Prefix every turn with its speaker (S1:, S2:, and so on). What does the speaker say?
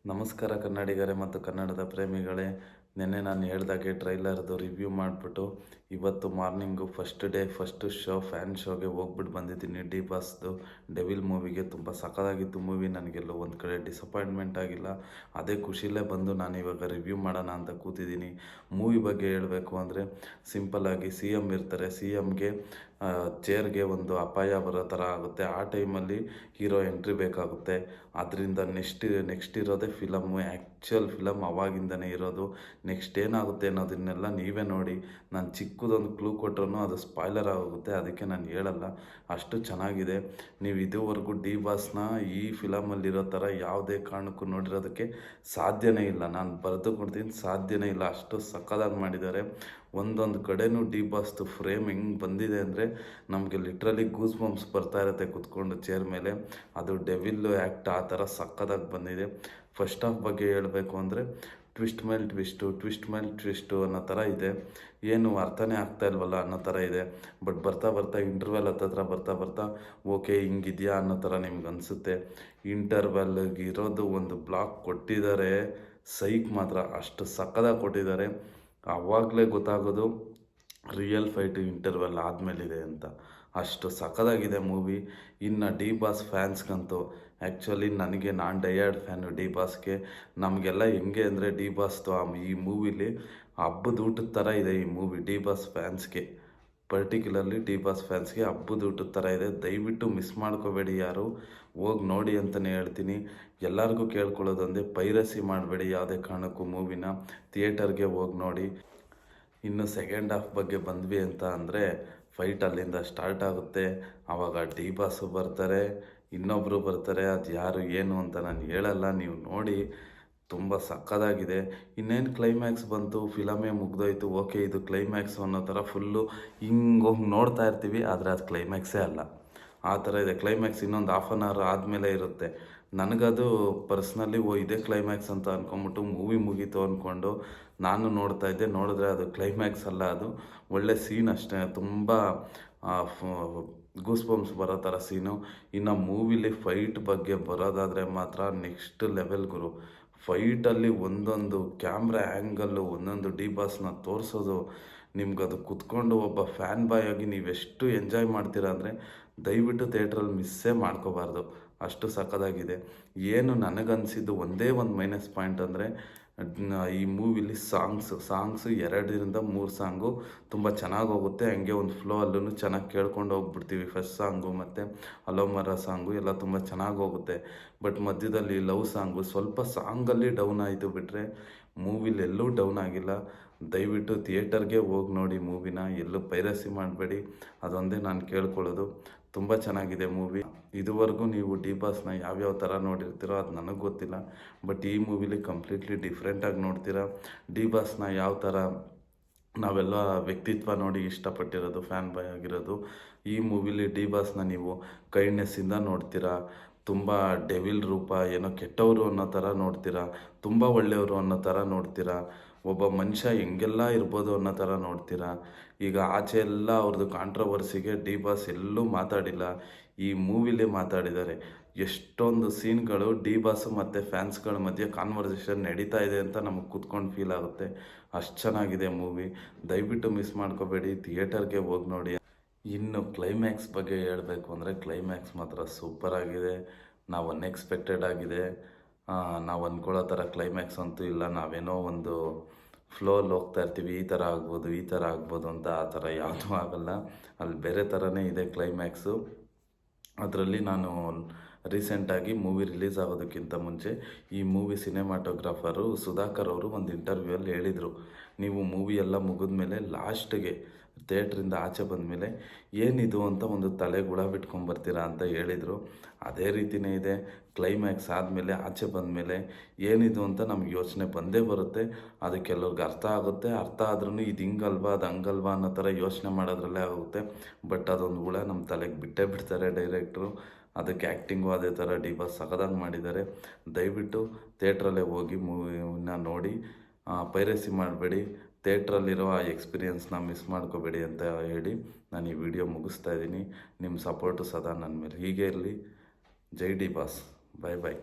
S1: ನಮಸ್ಕಾರ ಕನ್ನಡಿಗರೇ ಮತ್ತು ಕನ್ನಡದ ಪ್ರೇಮಿಗಳೇ. ನಿನ್ನೆ ನಾನು ಹೇಳ್ದಾಗೆ ಟ್ರೈಲರ್ದು ರಿವ್ಯೂ ಮಾಡಿಬಿಟ್ಟು ಇವತ್ತು ಮಾರ್ನಿಂಗು ಫಸ್ಟ್ ಶೋ ಫ್ಯಾನ್ ಶೋಗೆ ಹೋಗ್ಬಿಟ್ಟು ಬಂದಿದ್ದೀನಿ. ಡಿ ಬಾಸ್ದು ಡೆವಿಲ್ ಮೂವಿಗೆ. ತುಂಬ ಸಖತ್ತಾಗಿತ್ತು ಮೂವಿ. ನನಗೆಲ್ಲೋ ಒಂದು ಕಡೆ ಡಿಸಪಾಯಿಂಟ್ಮೆಂಟ್ ಆಗಿಲ್ಲ. ಅದೇ ಖುಷಿಲೇ ಬಂದು ನಾನು ಇವಾಗ ರಿವ್ಯೂ ಮಾಡೋಣ ಅಂತ ಕೂತಿದ್ದೀನಿ. ಮೂವಿ ಬಗ್ಗೆ ಹೇಳಬೇಕು ಅಂದರೆ ಸಿಂಪಲ್ಲಾಗಿ ಸಿ ಎಮ್ ಇರ್ತಾರೆ. ಸಿ ಎಮ್ಗೆ ಚೇರ್ಗೆ ಒಂದು ಅಪಾಯ ಬರೋ ಥರ ಆಗುತ್ತೆ. ಆ ಟೈಮಲ್ಲಿ ಹೀರೋ ಎಂಟ್ರಿ ಬೇಕಾಗುತ್ತೆ. ಅದರಿಂದ ನೆಕ್ಸ್ಟ್ ಇರೋದೇ ಫಿಲಮ್ಮು, ಆ್ಯಕ್ಚುಯಲ್ ಫಿಲಮ್ ಅವಾಗಿಂದನೇ ಇರೋದು. ನೆಕ್ಸ್ಟ್ ಏನಾಗುತ್ತೆ ಅನ್ನೋದನ್ನೆಲ್ಲ ನೀವೇ ನೋಡಿ. ನಾನು ಚಿಕ್ಕದೊಂದು ಕ್ಲೂ ಕೊಟ್ರೂ ಅದು ಸ್ಪಾಯ್ಲರ್ ಆಗೋಗುತ್ತೆ, ಅದಕ್ಕೆ ನಾನು ಹೇಳಲ್ಲ. ಅಷ್ಟು ಚೆನ್ನಾಗಿದೆ. ನೀವು ಇದುವರೆಗೂ ಡಿ ಬಾಸ್ನ ಈ ಫಿಲಮಲ್ಲಿರೋ ಥರ ಯಾವುದೇ ಕಾರಣಕ್ಕೂ ನೋಡಿರೋದಕ್ಕೆ ಸಾಧ್ಯನೇ ಇಲ್ಲ. ನಾನು ಬರೆದು ಕೊಡ್ತೀನಿ, ಸಾಧ್ಯನೇ ಇಲ್ಲ. ಅಷ್ಟು ಸಕ್ಕತ್ತಾಗಿ ಮಾಡಿದ್ದಾರೆ. ಒಂದೊಂದು ಕಡೆನೂ ಡಿ ಬಾಸ್ದು ಫ್ರೇಮ್ ಹೆಂಗೆ ಬಂದಿದೆ ಅಂದರೆ ನಮಗೆ ಲಿಟ್ರಲಿ ಗೂಸ್ ಬಂಪ್ಸ್ ಬರ್ತಾ ಇರುತ್ತೆ ಕೂತ್ಕೊಂಡು ಚೇರ್ ಮೇಲೆ. ಅದು ಡೆವಿಲ್ ಆ್ಯಕ್ಟ್ ಆ ಥರ ಸಕ್ಕತ್ತಾಗಿ ಬಂದಿದೆ. ಫಸ್ಟ್ ಹಾಫ್ ಬಗ್ಗೆ ಹೇಳಬೇಕು ಅಂದರೆ ಟ್ವಿಸ್ಟ್ ಮೇಲೆ ಟ್ವಿಸ್ಟು ಅನ್ನೋ ಥರ ಇದೆ. ಏನು ಅರ್ಥನೇ ಆಗ್ತಾ ಇಲ್ವಲ್ಲ ಅನ್ನೋ ಥರ ಇದೆ. ಬಟ್ ಬರ್ತಾ ಇಂಟರ್ವೆಲ್ ಹತ್ತತ್ರ ಬರ್ತಾ ಓಕೆ ಹಿಂಗಿದೆಯಾ ಅನ್ನೋ ಥರ ನಿಮ್ಗೆ ಅನಿಸುತ್ತೆ. ಇಂಟರ್ವೆಲ್ಗೆ ಇರೋದು ಒಂದು ಬ್ಲಾಕ್ ಕೊಟ್ಟಿದ್ದಾರೆ. ಸೈಕ್ ಮಾತ್ರ ಅಷ್ಟು ಸಕ್ಕದಾಗಿ ಕೊಟ್ಟಿದ್ದಾರೆ. ಆವಾಗಲೇ ಗೊತ್ತಾಗೋದು ರಿಯಲ್ ಫೈಟ್ ಇಂಟರ್ವೆಲ್ ಆದಮೇಲಿದೆ ಅಂತ. ಅಷ್ಟು ಸಖತ್ತಾಗಿದೆ ಮೂವಿ. ಇನ್ನು ಡಿ ಬಾಸ್ ಫ್ಯಾನ್ಸ್ಗಂತೂ ಆ್ಯಕ್ಚುಲಿ ನಾನು ಡೈಯಾರ್ಡ್ ಫ್ಯಾನು ಡಿ ಬಾಸ್ಗೆ. ನಮಗೆಲ್ಲ ಹೆಂಗೆ ಅಂದರೆ ಡಿ ಬಾಸ್ದು ಈ ಮೂವಿಲಿ ಹಬ್ಬದ ಊಟದ ಥರ ಇದೆ ಈ ಮೂವಿ. ಡಿ ಬಾಸ್ ಫ್ಯಾನ್ಸ್ಗೆ, ಪರ್ಟಿಕ್ಯುಲರ್ಲಿ ಡಿ ಬಾಸ್ ಫ್ಯಾನ್ಸ್ಗೆ ಹಬ್ಬದ ಊಟದ ಥರ ಇದೆ. ದಯವಿಟ್ಟು ಮಿಸ್ ಮಾಡ್ಕೋಬೇಡಿ, ಯಾರು ಹೋಗಿ ನೋಡಿ ಅಂತಲೇ ಹೇಳ್ತೀನಿ. ಎಲ್ಲರಿಗೂ ಕೇಳ್ಕೊಳ್ಳೋದೊಂದೇ, ಪೈರಸಿ ಮಾಡಬೇಡಿ ಯಾವುದೇ ಕಾರಣಕ್ಕೂ ಮೂವಿನ. ಥಿಯೇಟರ್ಗೆ ಹೋಗಿ ನೋಡಿ. ಇನ್ನು ಸೆಕೆಂಡ್ ಹಾಫ್ ಬಗ್ಗೆ ಬಂದ್ವಿ ಅಂತ ಅಂದರೆ ಫೈಟ್ ಅಲ್ಲಿಂದ ಸ್ಟಾರ್ಟ್ ಆಗುತ್ತೆ. ಆವಾಗ ಡಿ ಬಾಸು ಬರ್ತಾರೆ, ಇನ್ನೊಬ್ಬರು ಬರ್ತಾರೆ. ಅದು ಯಾರು ಏನು ಅಂತ ನಾನು ಹೇಳಲ್ಲ, ನೀವು ನೋಡಿ. ತುಂಬ ಸಕ್ಕತ್ತಾಗಿದೆ. ಇನ್ನೇನು ಕ್ಲೈಮ್ಯಾಕ್ಸ್ ಬಂತು, ಫಿಲಮೇ ಮುಗ್ದೋಯ್ತು, ಓಕೆ ಇದು ಕ್ಲೈಮ್ಯಾಕ್ಸು ಅನ್ನೋ ಥರ ಫುಲ್ಲು ಹಿಂಗೋಗಿ ನೋಡ್ತಾ ಇರ್ತೀವಿ. ಆದರೆ ಅದು ಕ್ಲೈಮ್ಯಾಕ್ಸೇ ಅಲ್ಲ, ಆ ಥರ ಇದೆ. ಕ್ಲೈಮ್ಯಾಕ್ಸ್ ಇನ್ನೊಂದು ಹಾಫ್ ಆನ್ ಅವರ್ ಆದಮೇಲೆ ಇರುತ್ತೆ. ನನಗದು ಪರ್ಸ್ನಲಿ ಇದೇ ಕ್ಲೈಮ್ಯಾಕ್ಸ್ ಅಂತ ಅಂದ್ಕೊಂಬಿಟ್ಟು ಮೂವಿ ಮುಗೀತು ಅಂದ್ಕೊಂಡು ನಾನು ನೋಡ್ತಾ ಇದ್ದೆ. ನೋಡಿದ್ರೆ ಅದು ಕ್ಲೈಮ್ಯಾಕ್ಸ್ ಅಲ್ಲ, ಅದು ಒಳ್ಳೆ ಸೀನ್ ಅಷ್ಟೇ. ತುಂಬ ಗೂಸ್ ಬಂಪ್ಸ್ ಬರೋ ಥರ ಸೀನು. ಇನ್ನು ಮೂವಿಲಿ ಫೈಟ್ ಬಗ್ಗೆ ಬರೋದಾದರೆ ಮಾತ್ರ ನೆಕ್ಸ್ಟ್ ಲೆವೆಲ್ ಗುರು. ಫೈಟಲ್ಲಿ ಒಂದೊಂದು ಕ್ಯಾಮ್ರಾ ಆ್ಯಂಗಲ್ಲು, ಒಂದೊಂದು ಡಿ ಬಾಸ್ನ ತೋರಿಸೋದು, ನಿಮ್ಗದು ಕುತ್ಕೊಂಡು ಒಬ್ಬ ಫ್ಯಾನ್ ಬಾಯ್ ಆಗಿ ನೀವೆಷ್ಟು ಎಂಜಾಯ್ ಮಾಡ್ತೀರಾ ಅಂದರೆ ದಯವಿಟ್ಟು ಥಿಯೇಟ್ರಲ್ಲಿ ಮಿಸ್ಸೇ ಮಾಡ್ಕೋಬಾರ್ದು. ಅಷ್ಟು ಸಕ್ಕತ್ತಾಗಿದೆ. ಏನು ನನಗನ್ಸಿದ್ದು ಒಂದೇ ಒಂದು ಮೈನಸ್ ಪಾಯಿಂಟ್ ಅಂದರೆ ಈ ಮೂವಿಲಿ ಸಾಂಗ್ಸು 2-3 ಸಾಂಗು ತುಂಬ ಚೆನ್ನಾಗಿ ಹೋಗುತ್ತೆ. ಹಂಗೆ ಒಂದು ಫ್ಲೋ ಅಲ್ಲೂ ಚೆನ್ನಾಗಿ ಕೇಳ್ಕೊಂಡು ಹೋಗ್ಬಿಡ್ತೀವಿ. ಫಸ್ಟ್ ಸಾಂಗು ಮತ್ತು ಅಲೋಮರ ಸಾಂಗು ಎಲ್ಲ ತುಂಬ ಚೆನ್ನಾಗಿ ಹೋಗುತ್ತೆ. ಬಟ್ ಮಧ್ಯದಲ್ಲಿ ಲವ್ ಸಾಂಗು ಸ್ವಲ್ಪ ಸಾಂಗಲ್ಲಿ ಡೌನ್ ಆಯಿತು, ಬಿಟ್ಟರೆ ಮೂವಿಲಿ ಎಲ್ಲೂ ಡೌನ್ ಆಗಿಲ್ಲ. ದಯವಿಟ್ಟು ಥಿಯೇಟರ್ಗೆ ಹೋಗಿ ನೋಡಿ ಮೂವಿನ, ಎಲ್ಲೂ ಪೈರಸಿ ಮಾಡಬೇಡಿ. ಅದೊಂದೇ ನಾನು ಕೇಳ್ಕೊಳ್ಳೋದು. ತುಂಬ ಚೆನ್ನಾಗಿದೆ ಮೂವಿ. ಇದುವರೆಗೂ ನೀವು ಡಿ ಬಾಸ್ನ ಯಾವ್ಯಾವ ಥರ ನೋಡಿರ್ತೀರೋ ಅದು ನನಗೆ ಗೊತ್ತಿಲ್ಲ. ಬಟ್ ಈ ಮೂವಿಲಿ ಕಂಪ್ಲೀಟ್ಲಿ ಡಿಫ್ರೆಂಟಾಗಿ ನೋಡ್ತೀರಾ. ಡಿ ಬಾಸ್ನ ಯಾವ ಥರ ನಾವೆಲ್ಲ ವ್ಯಕ್ತಿತ್ವ ನೋಡಿ ಇಷ್ಟಪಟ್ಟಿರೋದು, ಫ್ಯಾನ್ ಬಾಯ್ ಆಗಿರೋದು. ಈ ಮೂವಿಲಿ ಡಿ ಬಾಸ್ನ ನೀವು ಕೈಂಡ್ನೆಸ್ಸಿಂದ ನೋಡ್ತೀರಾ. ತುಂಬ ಡೆವಿಲ್ ರೂಪ, ಏನೋ ಕೆಟ್ಟವರು ಅನ್ನೋ ಥರ ನೋಡ್ತೀರಾ. ತುಂಬ ಒಳ್ಳೆಯವರು ಅನ್ನೋ ಥರ ನೋಡ್ತೀರಾ. ಒಬ್ಬ ಮನುಷ್ಯ ಹೆಂಗೆಲ್ಲ ಇರ್ಬೋದು ಅನ್ನೋ ಥರ ನೋಡ್ತೀರಾ. ಈಗ ಆಚೆ ಎಲ್ಲ ಅವ್ರದ್ದು ಕಾಂಟ್ರವರ್ಸಿಗೆ ಡಿ ಬಾಸ್ ಎಲ್ಲೂ ಮಾತಾಡಿಲ್ಲ, ಈ ಮೂವಿಲೇ ಮಾತಾಡಿದ್ದಾರೆ. ಎಷ್ಟೊಂದು ಸೀನ್ಗಳು ಡಿ ಬಾಸು ಮತ್ತು ಫ್ಯಾನ್ಸ್ಗಳ ಮಧ್ಯೆ ಕಾನ್ವರ್ಸೇಷನ್ ನಡೀತಾ ಇದೆ ಅಂತ ನಮಗೆ ಕೂತ್ಕೊಂಡು ಫೀಲ್ ಆಗುತ್ತೆ. ಅಷ್ಟು ಚೆನ್ನಾಗಿದೆ ಮೂವಿ. ದಯವಿಟ್ಟು ಮಿಸ್ ಮಾಡ್ಕೋಬೇಡಿ, ಥಿಯೇಟರ್ಗೆ ಹೋಗಿ ನೋಡಿ. ಇನ್ನು ಕ್ಲೈಮ್ಯಾಕ್ಸ್ ಬಗ್ಗೆ ಹೇಳಬೇಕು ಅಂದರೆ ಕ್ಲೈಮ್ಯಾಕ್ಸ್ ಮಾತ್ರ ಸೂಪರಾಗಿದೆ. ನಾವು ಅನ್ಎಕ್ಸ್ಪೆಕ್ಟೆಡ್ ಆಗಿದೆ. ನಾವು ಅಂದ್ಕೊಳ್ಳೋ ಥರ ಕ್ಲೈಮ್ಯಾಕ್ಸ್ ಅಂತೂ ಇಲ್ಲ. ನಾವೇನೋ ಒಂದು ಫ್ಲೋಲ್ಲಿ ಹೋಗ್ತಾ ಇರ್ತೀವಿ, ಈ ಥರ ಆಗ್ಬೋದು ಅಂತ. ಆ ಥರ ಯಾವುದೂ ಆಗಲ್ಲ. ಅಲ್ಲಿ ಬೇರೆ ಥರನೇ ಇದೆ ಕ್ಲೈಮ್ಯಾಕ್ಸು. ಅದರಲ್ಲಿ ನಾನು ರೀಸೆಂಟಾಗಿ ಮೂವಿ ರಿಲೀಸ್ ಆಗೋದಕ್ಕಿಂತ ಮುಂಚೆ ಈ ಮೂವಿ ಸಿನಿಮಾಟೋಗ್ರಾಫರು ಸುಧಾಕರ್ ಅವರು ಒಂದು ಇಂಟರ್ವ್ಯೂಯಲ್ಲಿ ಹೇಳಿದರು, ನೀವು ಮೂವಿ ಎಲ್ಲ ಮುಗಿದ್ಮೇಲೆ ಲಾಸ್ಟ್ಗೆ ಥಿಯೇಟ್ರಿಂದ ಆಚೆ ಬಂದಮೇಲೆ ಏನಿದು ಅಂತ ಒಂದು ತಲೆಗೆ ಹುಳ ಬಿಟ್ಕೊಂಬರ್ತೀರಾ ಅಂತ ಹೇಳಿದರು. ಅದೇ ರೀತಿಯೇ ಇದೆ. ಕ್ಲೈಮ್ಯಾಕ್ಸ್ ಆದಮೇಲೆ ಆಚೆ ಬಂದಮೇಲೆ ಏನಿದು ಅಂತ ನಮ್ಗೆ ಯೋಚನೆ ಬಂದೇ ಬರುತ್ತೆ. ಅದು ಕೆಲವ್ರಿಗೆ ಅರ್ಥ ಆಗುತ್ತೆ. ಅರ್ಥ ಆದ್ರೂ ಇದು ಹಿಂಗಲ್ವಾ ಅದು ಹಂಗಲ್ವಾ ಅನ್ನೋ ಥರ ಯೋಚನೆ ಮಾಡೋದ್ರಲ್ಲೇ ಆಗುತ್ತೆ. ಬಟ್ ಅದೊಂದು ಹುಳ ನಮ್ಮ ತಲೆಗೆ ಬಿಡ್ತಾರೆ ಡೈರೆಕ್ಟ್ರು. ಅದಕ್ಕೆ ಆ್ಯಕ್ಟಿಂಗು ಅದೇ ಥರ ಡಿ ಬಾಸ್ ಸಖತ್ತಾಗಿ ಮಾಡಿದ್ದಾರೆ. ದಯವಿಟ್ಟು ಥಿಯೇಟ್ರಲ್ಲೇ ಹೋಗಿ ಮೂವಿನ ನೋಡಿ, ಪೈರಸಿ ಮಾಡಬೇಡಿ. ಥಿಯೇಟ್ರಲ್ಲಿರೋ ಆ ಎಕ್ಸ್ಪೀರಿಯೆನ್ಸ್ನ ಮಿಸ್ ಮಾಡ್ಕೋಬೇಡಿ ಅಂತ ಹೇಳಿ ನಾನು ಈ ವಿಡಿಯೋ ಮುಗಿಸ್ತಾ ಇದ್ದೀನಿ. ನಿಮ್ಮ ಸಪೋರ್ಟು ಸದಾ ನನ್ನ ಮೇಲೆ ಹೀಗೆ ಇರಲಿ. ಜೈ ಡಿ ಬಾಸ್. ಬಾಯ್.